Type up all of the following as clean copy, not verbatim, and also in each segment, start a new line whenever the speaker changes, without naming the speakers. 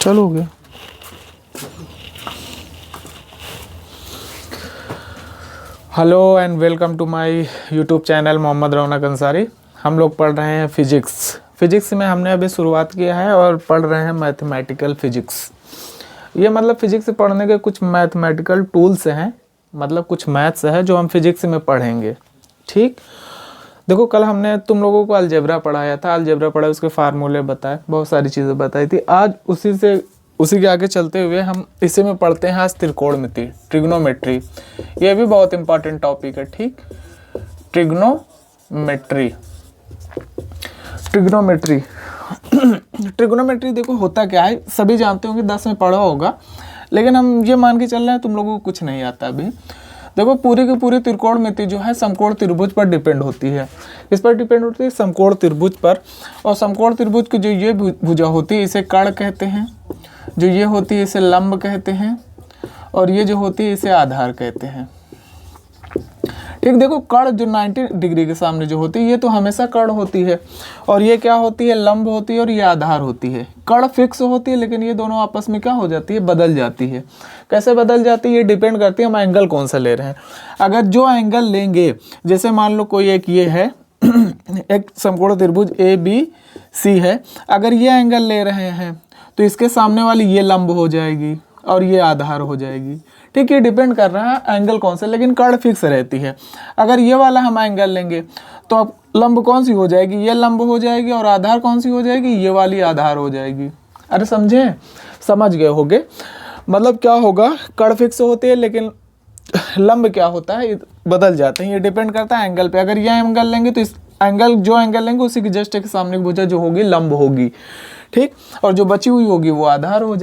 चलो गया। Hello and welcome to my YouTube channel Mohammad Raunak Ansari. हम लोग पढ़ रहे हैं फिजिक्स में हमने अभी शुरुआत किया है और पढ़ रहे हैं मैथमेटिकल फिजिक्स। ये मतलब फिजिक्स पढ़ने के कुछ मैथमेटिकल टूल्स हैं, मतलब कुछ मैथ्स है जो हम फिजिक्स में पढ़ेंगे। ठीक, देखो कल हमने तुम लोगों को अलजेब्रा पढ़ाया था, अलजेब्रा पढ़ा, उसके फार्मूले बताए, बहुत सारी चीज़ें बताई थी। आज उसी के आगे चलते हुए हम इसी में पढ़ते हैं आज त्रिकोणमिति, ट्रिग्नोमेट्री। ये भी बहुत इंपॉर्टेंट टॉपिक है। ठीक, ट्रिग्नोमेट्री देखो होता क्या है, सभी जानते होंगे, 10 में पढ़ा होगा, लेकिन हम ये मान के चल रहे हैं तुम लोगों को कुछ नहीं आता अभी। देखो पूरी की पूरी त्रिकोणमिति जो है समकोण त्रिभुज पर डिपेंड होती है। इस पर डिपेंड होती है समकोण त्रिभुज पर, और समकोण त्रिभुज की जो ये भुजा होती है इसे कर्ण कहते हैं, जो ये होती है इसे लंब कहते हैं, और ये जो होती है इसे आधार कहते हैं। ठीक, देखो कर्ण जो 90 डिग्री के सामने जो होती है ये तो हमेशा कर्ण होती है, और ये क्या होती है, लंब होती है, और ये आधार होती है। कर्ण फिक्स होती है, लेकिन ये दोनों आपस में क्या हो जाती है, बदल जाती है। कैसे बदल जाती है, ये डिपेंड करती है हम एंगल कौन सा ले रहे हैं। अगर जो एंगल लेंगे, जैसे मान लो कोई एक ये है एक समकोण त्रिभुज ABC है, अगर ये एंगल ले रहे हैं तो इसके सामने वाली ये लंब हो जाएगी और ये आधार हो जाएगी। ठीक, ये डिपेंड कर रहा है एंगल कौन सा, लेकिन कर्ण फिक्स रहती है। अगर ये वाला हम एंगल लेंगे तो अब लंब कौन सी हो जाएगी, ये लंब हो जाएगी, और आधार कौन सी हो जाएगी, ये वाली आधार हो जाएगी। अरे समझे, समझ गए होगे। मतलब क्या होगा, कर्ण फिक्स होती है लेकिन लंब क्या होता है, बदल जाते हैं। ये डिपेंड करता है एंगल पे। अगर ये एंगल लेंगे तो इस जो एंगल लेंगे उसी की जस्ट एक सामने की भुजा जो होगी लंब होगी। ठीक, और जो बची हुई होगी वो आधार हो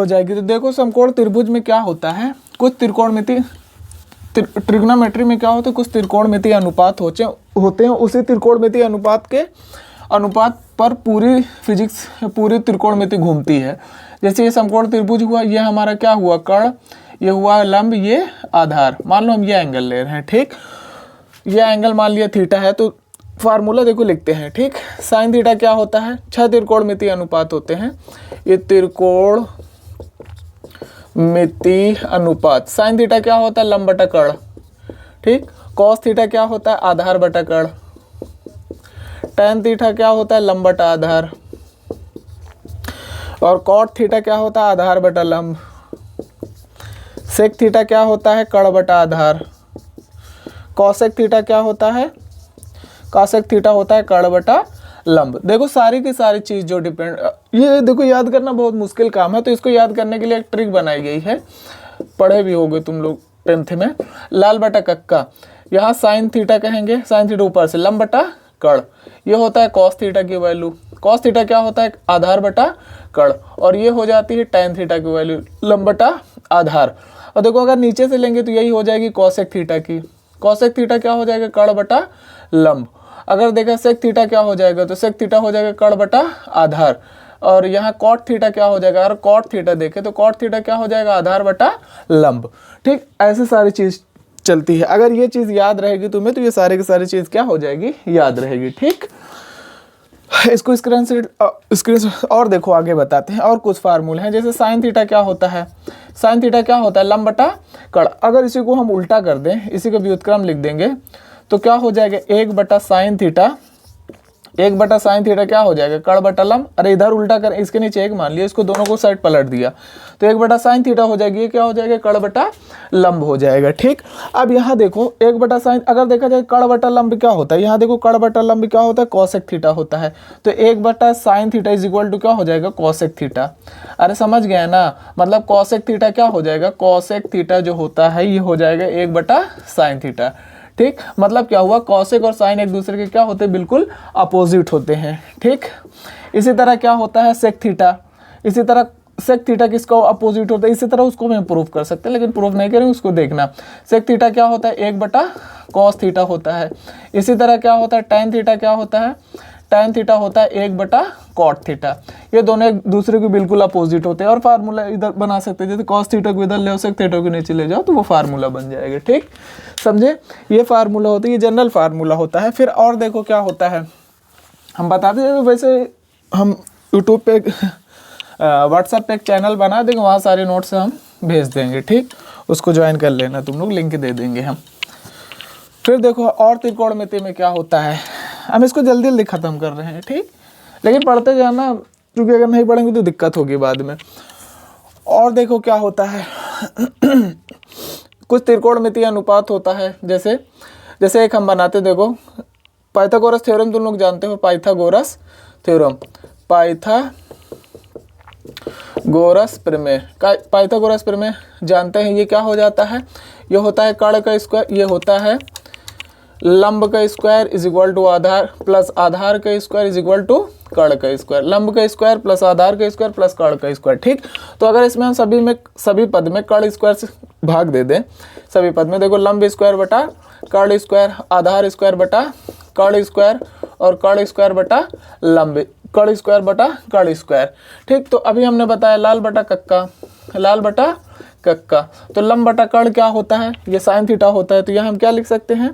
जाएगी, तो देखो समकोण त्रिभुज में क्या होता है, कुछ त्रिकोणमिति ट्रिग्नोमेट्री में क्या होता है, कुछ त्रिकोणमिति अनुपात होते हैं। उसी त्रिकोणमिति अनुपात पर पूरी फिजिक्स, पूरी त्रिकोणमिति घूमती है। जैसे ये समकोण त्रिभुज हुआ, ये हमारा क्या हुआ, कर्ण, ये हुआ लंब, ये आधार। मान लो हम ये एंगल ले रहे हैं। ठीक, ये एंगल मान लिया थीटा है, तो फार्मूला देखो लिखते हैं। ठीक, साइन थीटा क्या होता है, 6 त्रिकोणमिति अनुपात होते हैं। ये त्रिकोणमिति अनुपात, साइन थीटा क्या होता है, लंब बटा कर्ण। ठीक, कॉस थीटा क्या होता है, आधार बटा कर्ण। टैन थीटा क्या होता है, लंब बटा आधार। और कॉट थीटा क्या होता है, आधार बटा लंब। सेक थीटा क्या होता है, कर्ण बटा आधार। कॉसेक थीटा क्या होता है, कॉसेक थीटा होता है कर्ण बटा लंब। देखो सारी की सारी चीज जो डिपेंड, ये देखो याद करना बहुत मुश्किल काम है, तो इसको याद करने के लिए एक ट्रिक बनाई गई है, पढ़े भी होगे तुम लोग 10th में। लाल बटा कक्का, यहाँ साइन थीटा कहेंगे, साइन थीटा ऊपर से, लंब बटा कर्ण। ये होता है कॉस थीटा की वैल्यू, कॉस थीटा क्या होता है, आधार बटा कर्ण, और ये हो जाती है टैन थीटा की वैल्यू, लंब बटा आधार। और देखो अगर नीचे से लेंगे तो यही हो जाएगी कॉसेक थीटा की, कॉसेक थीटा क्या हो जाएगा, कर्ण बटा लंब। अगर देखा सेक थीटा क्या हो जाएगा, तो सेक थीटा हो जाएगा कर्ण बटा आधार। और यहाँ कॉट थीटा क्या हो जाएगा, अगर कॉट थीटा देखे तो कॉट थीटा क्या हो जाएगा, आधार बटा लंब। ठीक, ऐसे सारी चीज चलती है। अगर ये चीज याद रहेगी तुम्हें तो ये सारी की सारी चीज क्या हो जाएगी, याद रहेगी। ठीक, इसको स्क्रीन और देखो आगे बताते हैं। और कुछ फार्मूले हैं, जैसे साइन थीटा क्या होता है, साइन थीटा क्या होता है, लंब बटा कर्ण। अगर इसी को हम उल्टा कर दें, इसी का व्युत्क्रम लिख देंगे तो क्या हो जाएगा, 1 बटा साइन थीटा क्या हो जाएगा, कर्ण बटा लंब। अरे इधर उल्टा कर, इसके नीचे 1 मान लिया, इसको दोनों को साइड पलट दिया तो 1 बटा साइन थीटा हो जाएगी, ये क्या हो जाएगा, कर्ण बटा लंब हो जाएगा। ठीक, अब यहाँ देखो 1 बटा साइन, अगर देखा जाए कर्ण बटा लंब क्या होता है, यहाँ देखो कर्ण बटा लंब क्या होता है, कॉसेक थीटा होता है। तो 1 बटा sine theta is equal to क्या हो जाएगा, कॉसेक थीटा। अरे समझ गए ना, मतलब कॉसेक थीटा क्या हो जाएगा, कॉसेक थीटा जो होता है ये हो जाएगा 1 बटा साइन थीटा। ठीक, मतलब क्या हुआ, कॉसेक और साइन एक दूसरे के क्या होते हैं, बिल्कुल अपोजिट होते हैं। ठीक, इसी तरह क्या होता है सेक थीटा, इसी तरह सेक थीटा किसका अपोजिट होता है, इसी तरह उसको मैं प्रूफ कर सकते हैं, लेकिन प्रूफ नहीं करेंगे, उसको देखना। सेक थीटा क्या होता है, 1 बटा कॉस थीटा होता है। इसी तरह क्या होता है, टैन थीटा क्या होता है, टैन थीटा होता है 1 बटा कॉट थीटा। ये दोनों एक दूसरे के बिल्कुल अपोजिट होते हैं। और फार्मूला इधर बना सकते हैं, जैसे कॉस थीटा को इधर ले, सेक थीटा को नीचे ले जाओ तो वो फार्मूला बन जाएगा। ठीक, समझे, ये फार्मूला होता है, ये जनरल फार्मूला होता है। फिर और देखो क्या होता है, हम बताते हैं, वैसे हम यूट्यूब पे व्हाट्सएप पे एक चैनल बना देंगे, वहाँ सारे नोट्स हम भेज देंगे, ठीक। उसको ज्वाइन कर लेना तुम लोग, लिंक दे देंगे हम। फिर देखो और त्रिकोणमिति में क्या होता है, हम इसको जल्दी जल्दी ख़त्म कर रहे हैं, ठीक, लेकिन पढ़ते जाना, क्योंकि अगर नहीं पढ़ेंगे तो दिक्कत होगी बाद में। और देखो क्या होता है कुछ त्रिकोणमितीय अनुपात होता है, जैसे एक हम बनाते, देखो पाइथागोरस थ्योरम तुम लोग जानते हो, पाइथागोरस थ्योरम, पाइथागोरस प्रमेय, पाइथागोरस प्रमेय जानते हैं। ये क्या हो जाता है, ये होता है कर्ण का स्क्वायर, ये होता है लंब का स्क्वायर इज इक्वल टू आधार प्लस आधार का स्क्वायर इज इक्वल टू कर्ण का स्क्वायर, लंब का स्क्वायर प्लस आधार का स्क्वायर प्लस कर्ण का स्क्वायर, ठीक। तो अगर इसमें हम सभी पद में कर्ण स्क्वायर से भाग दे दें, सभी पद में देखो लंब स्क्वायर बटा कर्ण स्क्वायर, आधार स्क्वायर बटा कर्ण स्क्वायर और कर्ण स्क्वायर बटा लंब, कर्ण स्क्वायर बटा कर्ण स्क्वायर, ठीक। तो अभी हमने बताया लाल बटा कक्का, लाल बटा कक्का, तो लंब बटा कर्ण क्या होता है, ये साइन थीटा होता है। तो यहाँ हम क्या लिख सकते हैं,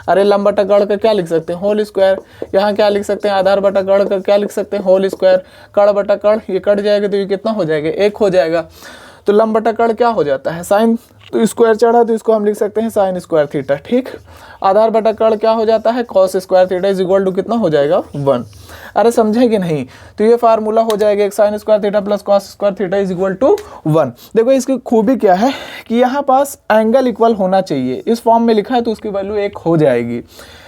अरे लंब बटा कर्ण का क्या लिख सकते हैं, होल स्क्वायर। यहाँ क्या लिख सकते हैं, आधार बटा कर्ण का क्या लिख सकते हैं, होल स्क्वायर। कर्ण बटा कर्ण ये कट जाएगा तो ये कितना हो जाएगा, 1 हो जाएगा। तो लंब बटा कर्ण क्या हो जाता है, साइन, तो स्क्वायर चढ़ा तो इसको हम लिख सकते हैं साइन स्क्वायर थीटा, ठीक। आधार बटा कर्ण क्या हो जाता है, cos square theta is equal to कितना हो जाएगा, 1। अरे समझे कि नहीं, तो ये फार्मूला हो जाएगा एक sine square theta plus cos square theta is equal to 1। देखो इसकी खूबी क्या है कि यहाँ पास एंगल इक्वल होना चाहिए, इस फॉर्म में लिखा है तो उसकी वैल्यू 1 हो जाएगी,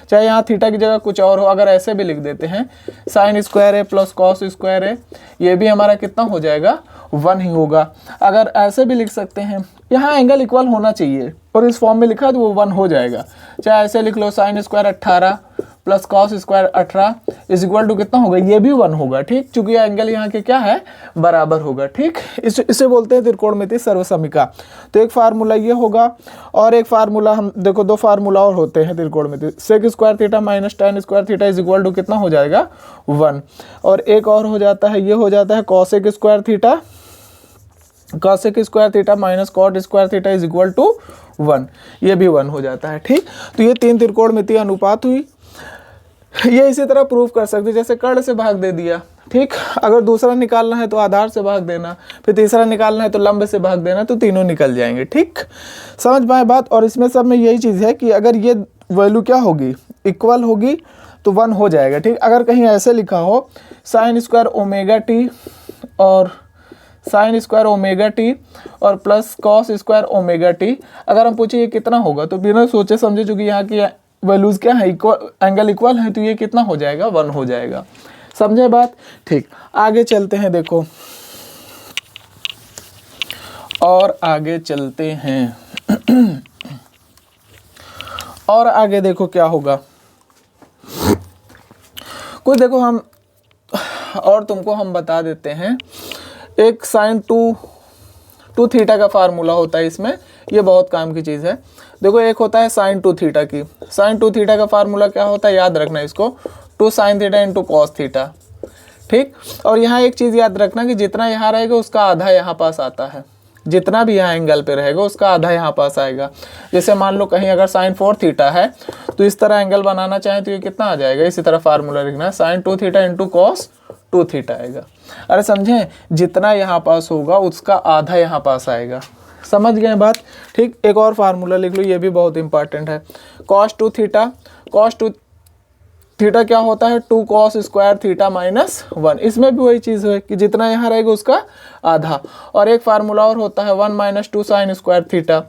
चाहे यहाँ थीटा की जगह कुछ और हो। अगर ऐसे भी लिख देते हैं साइन स्क्वायर है प्लस कॉस स्क्वायर है, ये भी हमारा कितना हो जाएगा, 1 ही होगा। अगर ऐसे भी लिख सकते हैं, यहाँ एंगल इक्वल होना चाहिए और इस फॉर्म में लिखा है तो वो 1 हो जाएगा। चाहे ऐसे लिख लो sine square 18 plus cos square 18 is equal to कितना होगा, ये भी 1 होगा, ठीक, क्योंकि एंगल यहाँ के क्या है, बराबर होगा, ठीक। इसे बोलते हैं त्रिकोणमिति सर्वसमिका। तो एक फार्मूला ये होगा और एक फार्मूला हम देखो, 2 फार्मूला और होते हैं त्रिकोणमिति, sec square theta minus tan square theta is equal to कितना हो जाएगा, 1। और एक और हो जाता है, ये हो जाता है cosec square theta, cosec square theta minus cot square theta is equal to 1, ये भी 1 हो जाता है, ठीक। तो ये 3 त्रिकोणमितीय अनुपात हुई। ये इसी तरह प्रूव कर सकते हैं, जैसे कर्ण से भाग दे दिया, ठीक। अगर दूसरा निकालना है तो आधार से भाग देना, फिर तीसरा निकालना है तो लंब से भाग देना, तो तीनों निकल जाएंगे, ठीक। समझ पाए बात। और इसमें सब में यही चीज़ है कि अगर ये वैल्यू क्या होगी, इक्वल होगी तो 1 हो जाएगा, ठीक। अगर कहीं ऐसे लिखा हो साइन स्क्वायर ओमेगा टी और साइन स्क्वायर ओमेगा टी और plus cos square omega T, अगर हम पूछे ये कितना होगा, तो बिना सोचे समझे, चूँकि यहाँ की वैल्यूज़ क्या है, इक्वल, एंगल इक्वल है, तो ये कितना हो जाएगा, 1 हो जाएगा। समझे बात, ठीक। आगे चलते हैं, देखो और आगे चलते हैं और आगे देखो क्या होगा कुछ, देखो हम और तुमको हम बता देते हैं। एक साइन 2 थीटा का फार्मूला होता है इसमें, ये बहुत काम की चीज़ है। देखो एक होता है साइन 2 थीटा की, साइन 2 थीटा का फार्मूला क्या होता है, याद रखना इसको, 2 sine theta into cos theta, ठीक। और यहाँ एक चीज़ याद रखना कि जितना यहाँ रहेगा उसका आधा यहाँ पास आता है, जितना भी यहाँ एंगल पे रहेगा उसका आधा यहाँ पास आएगा। जैसे मान लो कहीं अगर साइन 4 थीटा है तो इस तरह एंगल बनाना चाहें तो ये कितना आ जाएगा, इसी तरह फार्मूला लिखना है, sine 2 theta into cos 2 theta आएगा। अरे समझें, जितना यहाँ पास होगा उसका आधा यहाँ पास आएगा। समझ गए बात, ठीक। एक और फार्मूला लिख लो, ये भी बहुत इंपॉर्टेंट है, कॉस 2 थीटा, कॉस 2 थीटा क्या होता है, 2 कॉस स्क्वायर थीटा माइनस 1। इसमें भी वही चीज़ है कि जितना यहाँ रहेगा उसका आधा। और एक फार्मूला और होता है 1 माइनस 2 साइन स्क्वायर थीटा,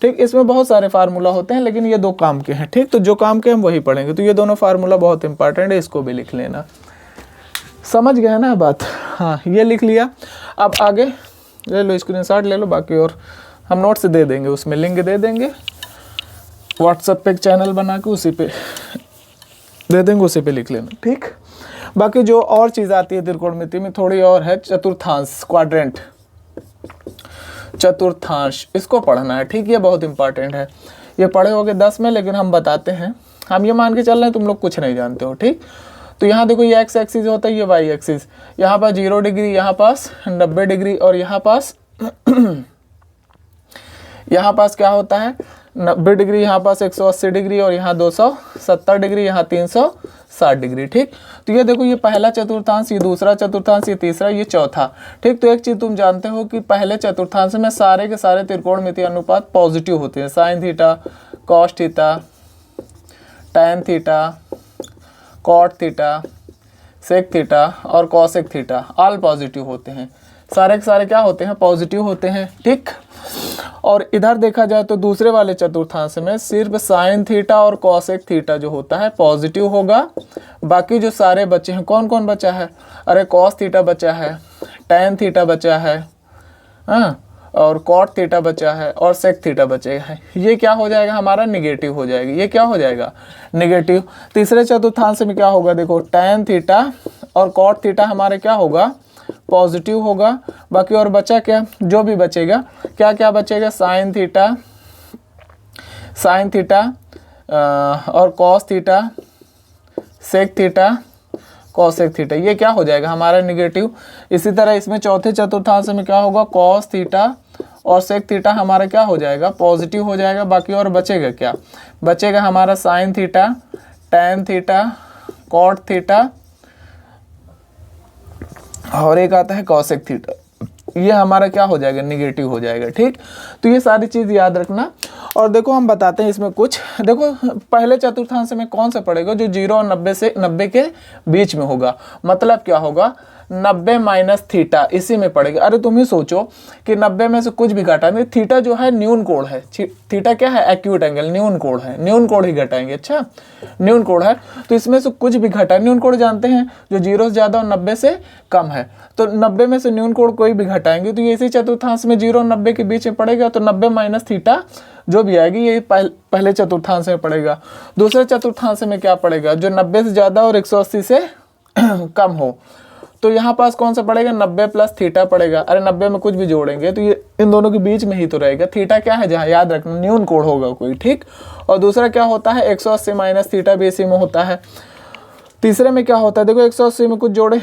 ठीक। इसमें बहुत सारे फार्मूला होते हैं लेकिन ये 2 काम के हैं, ठीक। तो जो काम के हम वही पढ़ेंगे, तो ये दोनों फार्मूला बहुत इंपॉर्टेंट है, इसको भी लिख लेना। समझ गए ना बात, हाँ ये लिख लिया। अब आगे ले लो, स्क्रीनशॉट ले लो, बाकी और हम नोट से दे देंगे, उसमें लिंक दे देंगे, व्हाट्सएप पे एक चैनल बना के उसी पे दे देंगे, उसी पे लिख लेना, ठीक। बाकी जो और चीज़ आती है त्रिकोणमिति में थोड़ी और है, चतुर्थांश, क्वाड्रेंट, चतुर्थांश, इसको पढ़ना है, ठीक। ये बहुत इंपॉर्टेंट है, ये पढ़े होगे 10 में, लेकिन हम बताते हैं, हम ये मान के चल रहे हैं तुम लोग कुछ नहीं जानते हो, ठीक। तो यहाँ देखो ये एक्स एक्सिस होता है, ये वाई एक्सिस, यहाँ पास 0 डिग्री, यहाँ पास 90 डिग्री और यहाँ पास यहाँ पास क्या होता है 90 डिग्री, यहाँ पास 180 डिग्री और यहाँ 270 डिग्री, यहाँ 360 डिग्री। ठीक, तो ये देखो, ये पहला चतुर्थांश, ये दूसरा चतुर्थांश, ये तीसरा, ये चौथा। ठीक, तो एक चीज़ तुम जानते हो कि पहले चतुर्थांश में सारे के सारे त्रिकोणमितीय अनुपात पॉजिटिव होते हैं। Sine theta, cos theta, tan theta, cot theta, sec theta और कॉसेक थीटा ऑल पॉजिटिव होते हैं। सारे के सारे क्या होते हैं? पॉजिटिव होते हैं। ठीक, और इधर देखा जाए तो दूसरे वाले चतुर्थांश में सिर्फ साइन थीटा और कॉसेक थीटा जो होता है पॉजिटिव होगा। बाकी जो सारे बचे हैं, कौन कौन बचा है? अरे कॉस थीटा बचा है, टैन थीटा बचा है, हाँ, और कॉट थीटा बचा है और सेक थीटा बचेगा है। ये क्या हो जाएगा? हमारा निगेटिव हो जाएगा। ये क्या हो जाएगा? निगेटिव। तीसरे चतुर्थांश में क्या होगा? देखो, टैन थीटा और कॉट थीटा हमारे क्या होगा? पॉजिटिव होगा। बाकी और बचा क्या? जो भी बचेगा, क्या क्या बचेगा? साइन थीटा और cos theta, sec theta, cosec theta, ये क्या हो जाएगा? हमारा निगेटिव। इसी तरह इसमें चौथे चतुर्थांश में क्या होगा? कॉस थीटा और सेक थीटा हमारा क्या हो जाएगा? पॉजिटिव हो जाएगा। बाकी और बचेगा क्या? बचेगा हमारा sine theta, tan theta, cot theta और एक आता है कॉसेक थीटा। ये हमारा क्या हो जाएगा? निगेटिव हो जाएगा। ठीक, तो ये सारी चीज़ याद रखना। और देखो हम बताते हैं इसमें कुछ। देखो पहले चतुर्थांश में कौन सा पड़ेगा? जो 0 और 90 के बीच में होगा। मतलब क्या होगा? 90 माइनस थीटा इसी में पड़ेगा। अरे तुम ही सोचो कि 90 में से कुछ भी घटाएंगे, थीटा जो है न्यून कोण है। थीटा क्या है? एक्यूट एंगल, न्यून कोण है, न्यून कोण ही घटाएंगे। अच्छा, न्यून कोण है तो इसमें से कुछ भी घटाए, न्यून कोण जानते हैं जो 0 से ज़्यादा और 90 से कम है। तो 90 में से न्यून कोण कोई भी घटाएंगे तो ये इसी चतुर्थांश में 0 और 90 के बीच में पड़ेगा। तो 90 माइनस थीटा जो भी आएगी ये पहले चतुर्थांश में पड़ेगा। दूसरे चतुर्थांश में क्या पड़ेगा? जो 90 से ज़्यादा और 180 से कम हो। तो यहाँ पास कौन सा पड़ेगा? 90 प्लस थीटा पड़ेगा। अरे 90 में कुछ भी जोड़ेंगे तो ये इन दोनों के बीच में ही तो रहेगा। थीटा क्या है? जहाँ याद रखना, न्यून कोण होगा कोई। ठीक, और दूसरा क्या होता है? 180 माइनस थीटा भी इसी में होता है। तीसरे में क्या होता है? देखो 180 में कुछ जोड़े,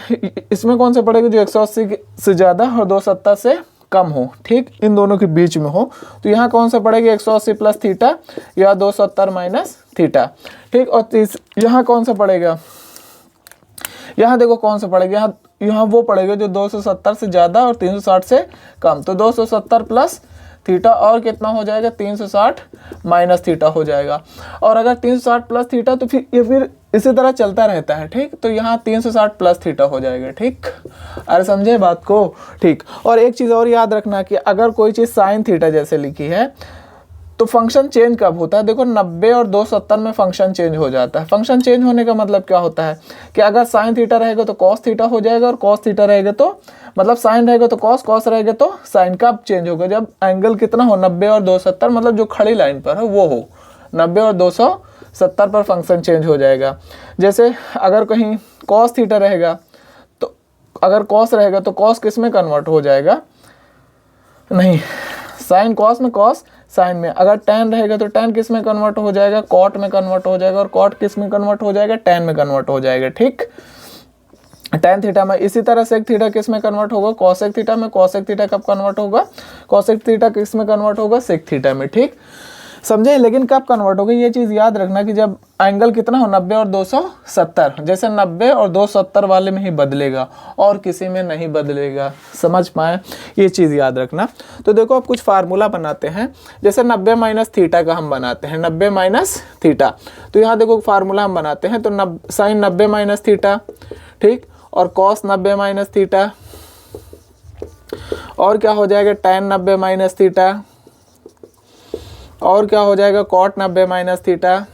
इसमें कौन सा पड़ेगा? जो 180 से ज़्यादा और 270 से कम हो। ठीक, इन दोनों के बीच में हो। तो यहाँ कौन सा पड़ेगा? 180 प्लस थीटा या 270 माइनस थीटा। ठीक, और यहाँ कौन सा पड़ेगा? यहाँ देखो कौन सा पड़ेगा? यहाँ वो पड़ेगा जो 270 से ज़्यादा और 360 से कम। तो 270 प्लस थीटा और कितना हो जाएगा? 360 माइनस थीटा हो जाएगा। और अगर 360 प्लस थीटा तो फिर इसी तरह चलता रहता है। ठीक, तो यहाँ 360 प्लस थीटा हो जाएगा। ठीक, अरे समझे बात को? ठीक, और एक चीज़ और याद रखना कि अगर कोई चीज़ साइन थीटा जैसे लिखी है तो फंक्शन चेंज कब होता है? देखो 90 और 270 में फंक्शन चेंज हो जाता है। फंक्शन चेंज होने का मतलब क्या होता है कि अगर साइन थीटा रहेगा तो कॉस थीटा हो जाएगा, और कॉस थीटा रहेगा तो मतलब साइन रहेगा तो कॉस, कॉस रहेगा तो साइन। कब चेंज होगा? जब एंगल कितना हो? 90 और 270, मतलब जो खड़ी लाइन पर है वो हो। 90 और 270 पर फंक्शन चेंज हो जाएगा। जैसे अगर कहीं कॉस थीटा रहेगा तो अगर कॉस रहेगा तो कॉस किस में कन्वर्ट हो जाएगा? नहीं, साइन कॉस में, कॉस साइन में। अगर टैन रहेगा तो टैन किस में कन्वर्ट हो जाएगा? कॉट में कन्वर्ट हो जाएगा। और कॉट किस में कन्वर्ट हो जाएगा? टैन में कन्वर्ट हो जाएगा। ठीक, टैन थीटा में। इसी तरह सेक थीटा किस में कन्वर्ट होगा? कॉसेक थीटा में। कॉसेक थीटा कब कन्वर्ट होगा? कॉसेक थीटा किस में कन्वर्ट होगा? सेक थीटा में। ठीक, समझे? लेकिन कब कन्वर्ट होगा ये चीज़ याद रखना कि जब एंगल कितना हो? 90 और 270। जैसे 90 और 270 वाले में ही बदलेगा और किसी में नहीं बदलेगा। समझ पाए? ये चीज़ याद रखना। तो देखो अब कुछ फार्मूला बनाते हैं। जैसे 90 माइनस थीटा का हम बनाते हैं, 90 माइनस थीटा। तो यहाँ देखो फार्मूला हम बनाते हैं। तो साइन 90 माइनस थीटा, ठीक, और कॉस 90 माइनस थीटा, और क्या हो जाएगा? टैन 90 माइनस थीटा, और क्या हो जाएगा? कॉट 90 माइनस थीटा,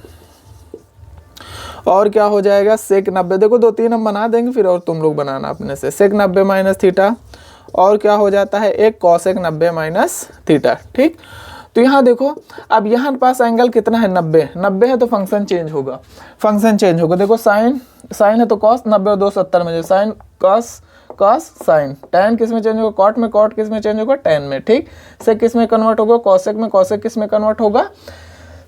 और क्या हो जाएगा? सेक 90। देखो 2-3 हम बना देंगे फिर और तुम लोग बनाना अपने से। सेक 90 माइनस थीटा, और क्या हो जाता है? एक कॉसेक 90 माइनस थीटा। ठीक, तो यहाँ देखो अब यहाँ पास एंगल कितना है? 90 है तो फंक्शन चेंज होगा। फंक्शन चेंज होगा। देखो साइन है तो कॉस, 90 और 270 में जो sine cos cos sine. Tan किस में चेंज होगा? कॉट में। कॉट किस में चेंज होगा? टैन में। ठीक, सेक किस में कन्वर्ट होगा? कॉसेक में। कॉसेक किस में कन्वर्ट होगा?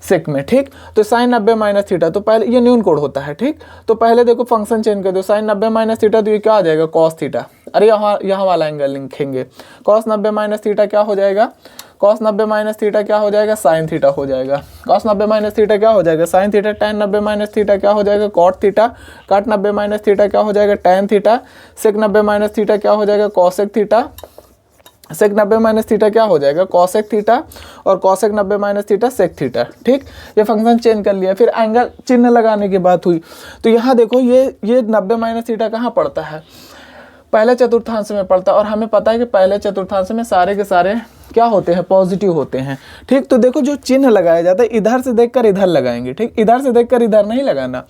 सेक में। ठीक, तो साइन 90 माइनस थीटा, तो पहले ये न्यून कोण होता है। ठीक, तो पहले देखो फंक्शन चेंज कर दो। साइन 90 माइनस थीटा तो ये क्या आ जाएगा? Cos theta. अरे यहाँ वाला एंगल लिखेंगे। कॉस 90 माइनस थीटा क्या हो जाएगा? कॉस 90 माइनस थीटा क्या हो जाएगा, साइन थीटा हो जाएगा। कॉस 90 माइनस थीटा क्या हो जाएगा, sine theta. Ten 90 minus theta क्या हो जाएगा, कॉट थीटा। काट 90 माइनस थीटा क्या हो जाएगा, tan theta. Sec 90 minus theta क्या हो जाएगा, cosec theta. Sec 90 minus theta क्या हो जाएगा, कॉसेक थीटा। और cosec 90 minus theta sec theta. ठीक, ये फंक्शन चेंज कर लिया। फिर एंगल चिन्ह लगाने की बात हुई, तो यहाँ देखो ये 90 माइनस थीटा कहाँ पड़ता है, पहले चतुर्थांश में पड़ता है। और हमें पता है कि पहले चतुर्थांश में सारे के सारे क्या होते हैं, पॉजिटिव होते हैं। ठीक, तो देखो जो चिन्ह लगाया जाता है इधर से देखकर इधर लगाएंगे। ठीक, इधर से देखकर इधर नहीं लगाना,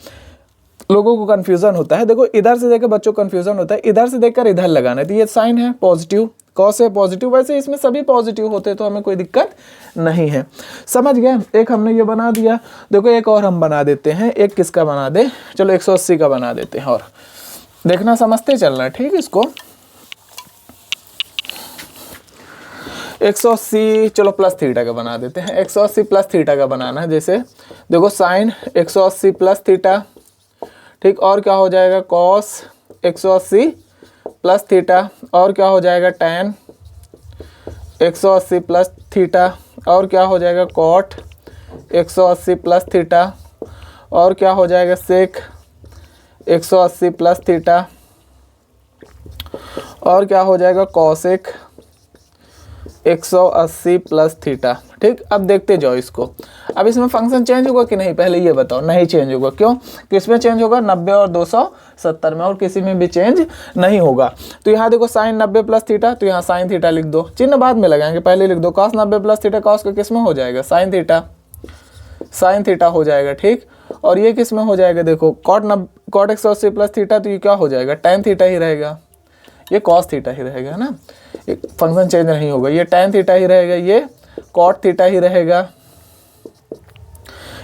लोगों को कंफ्यूजन होता है। देखो इधर से देखकर बच्चों को कंफ्यूजन होता है, इधर से देखकर इधर लगाना है। तो ये साइन है पॉजिटिव, कॉस है पॉजिटिव, वैसे इसमें सभी पॉजिटिव होते हैं तो हमें कोई दिक्कत नहीं है। समझ गए, एक हमने ये बना दिया। देखो एक और हम बना देते हैं, एक किसका बना दे, चलो 180 का बना देते हैं। और देखना समझते चलना, ठीक, इसको 180 चलो प्लस थीटा का बना देते हैं। 180 प्लस थीटा का बनाना है। जैसे देखो साइन 180 प्लस थीटा। ठीक, और क्या हो जाएगा, कॉस 180 प्लस थीटा। और क्या हो जाएगा, टैन 180 प्लस थीटा। और क्या हो जाएगा, कॉट 180 प्लस थीटा। और क्या हो जाएगा, सेक 180 प्लस थीटा। और क्या हो जाएगा, कॉसेक 180 प्लस थीटा। ठीक, अब देखते जाओ इसको। अब इसमें फंक्शन चेंज होगा कि नहीं, पहले ये बताओ। नहीं चेंज होगा, क्यों, किसमें चेंज होगा, 90 और 270 में, और किसी में भी चेंज नहीं होगा। तो यहाँ देखो साइन 90 प्लस थीटा, तो यहाँ साइन थीटा लिख दो, चिन्ह बाद में लगाएंगे, पहले लिख दो। कॉस 90 प्लस थीटा, कॉस का किस में हो जाएगा, साइन थीटा, साइन थीटा हो जाएगा। ठीक, और ये किस में हो जाएगा, देखो कॉट 180 प्लस थीटा, तो ये क्या हो जाएगा, टैन थीटा ही रहेगा। ये कॉस थीटा ही रहेगा, है ना, फंक्शन चेंज नहीं होगा। ये टैन थीटा ही रहेगा, ये कॉट थीटा ही रहेगा,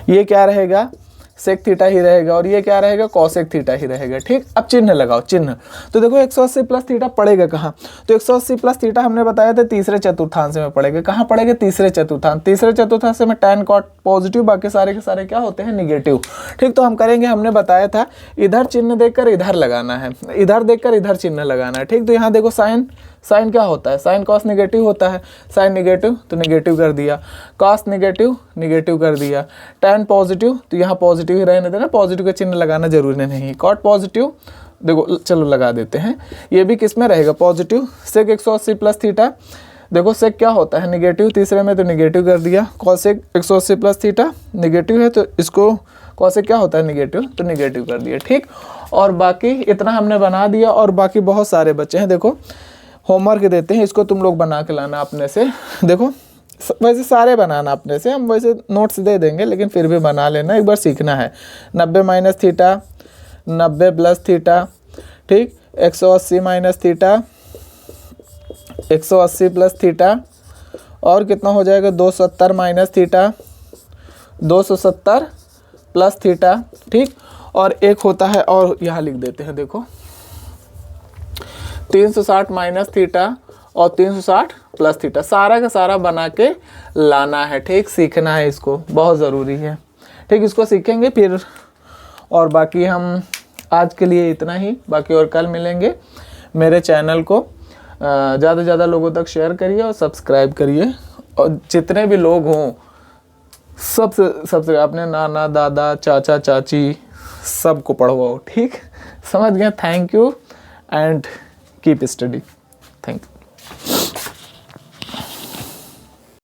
ये क्या रहेगा, सेक थीटा ही रहेगा, और ये क्या रहेगा, कॉसेक थीटा ही रहेगा। ठीक, अब चिन्ह लगाओ, चिन्ह। तो देखो 180 प्लस थीटा पड़ेगा कहाँ, तो 180 प्लस थीटा हमने बताया था तीसरे चतुर्थांश में पड़ेगा। कहाँ पड़ेगा, तीसरे चतुर्थांश। तीसरे चतुर्थांश में टैन कॉट पॉजिटिव, बाकी सारे के सारे क्या होते हैं, निगेटिव। ठीक, तो हम करेंगे, हमने बताया था इधर चिन्ह देखकर इधर लगाना है, इधर देखकर इधर चिन्ह लगाना है। ठीक, तो यहाँ देखो साइन, साइन क्या होता है, साइन कॉस निगेटिव होता है। साइन निगेटिव तो निगेटिव कर दिया, कॉस निगेटिव निगेटिव कर दिया, टैन पॉजिटिव तो यहाँ पॉजिटिव ही रहने देना, पॉजिटिव का चिन्ह लगाना जरूरी नहीं। कॉट पॉजिटिव देखो, चलो लगा देते हैं, ये भी किस में रहेगा, पॉजिटिव। सेक 180 प्लस थीटा, देखो सेक क्या होता है, निगेटिव, तीसरे में तो निगेटिव कर दिया। कॉसेक 180 प्लस थीटा निगेटिव है, तो इसको कॉसेक क्या होता है, निगेटिव, तो निगेटिव कर दिया। ठीक, और बाकी इतना हमने बना दिया, और बाकी बहुत सारे बच्चे हैं। देखो होमवर्क देते हैं, इसको तुम लोग बना के लाना अपने से। देखो वैसे सारे बनाना अपने से, हम वैसे नोट्स दे देंगे, लेकिन फिर भी बना लेना, एक बार सीखना है। 90 माइनस थीटा, 90 प्लस थीटा। ठीक, 180 माइनस थीटा, 180 प्लस थीटा। और कितना हो जाएगा, 270 माइनस थीटा, 270 प्लस थीटा। ठीक, और एक होता है, और यहाँ लिख देते हैं, देखो 360 माइनस थीटा और 360 प्लस थीटा, सारा का सारा बना के लाना है। ठीक, सीखना है, इसको बहुत ज़रूरी है। ठीक, इसको सीखेंगे फिर, और बाकी हम आज के लिए इतना ही, बाकी और कल मिलेंगे। मेरे चैनल को ज़्यादा से ज़्यादा लोगों तक शेयर करिए और सब्सक्राइब करिए, और जितने भी लोग हों सबसे अपने नाना दादा चाचा चाची सबको पढ़वाओ। ठीक, समझ गए, thank you and keep study. Thank you.